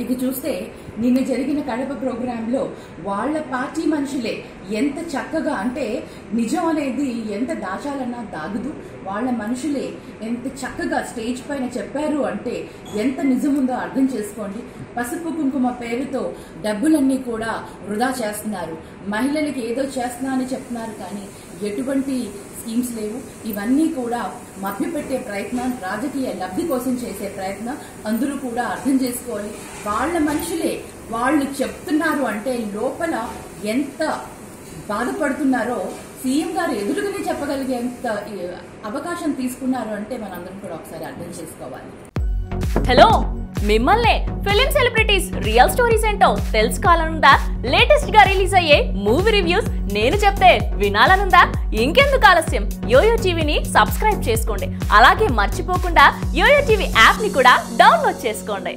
ఇక చూస్తే నిన్న జరిగిన కడప ప్రోగ్రాంలో వాళ్ళ పార్టీ మనుషులే ఎంత చక్కగా, అంటే నిజం అనేది ఎంత దాచాలన్నా దాగదు, వాళ్ళ మనుషులే ఎంత చక్కగా స్టేజ్ పైన చెప్పారు అంటే ఎంత నిజం ఉందో అర్థం చేసుకోండి. పసుపు కుంకుమ పేరుతో డబ్బులన్నీ కూడా వృధా చేస్తున్నారు, మహిళలకి ఏదో చేస్తున్నా అని చెప్తున్నారు, కానీ ఎటువంటి స్కీమ్స్ లేవు. ఇవన్నీ కూడా మభ్యపెట్టే ప్రయత్నం, రాజకీయ లబ్ధి కోసం చేసే ప్రయత్నం అందరూ కూడా అర్థం చేసుకోవాలి. వాళ్ళ మనుషులే వాళ్ళు చెప్తున్నారు అంటే లోపల ఎంత బాధపడుతున్నారో సీఎం గారు ఎదురుగానే చెప్పగలిగేంత అవకాశం తీసుకున్నారు అంటే మనందరం కూడా ఒకసారి అర్థం చేసుకోవాలి. హలో, మిమ్మల్ని ఫిలిం సెలబ్రిటీస్ రియల్ స్టోరీస్ ఏంటో తెలుసుకోవాలనుందా? లేటెస్ట్ గా రిలీజ్ అయ్యే మూవీ రివ్యూస్ నేను చెప్తే వినాలనుందా? ఇంకెందుకు ఆలస్యం, యోయో టీవీని సబ్స్క్రైబ్ చేసుకోండి. అలాగే మర్చిపోకుండా యోయో టీవీ యాప్ ని కూడా డౌన్లోడ్ చేసుకోండి.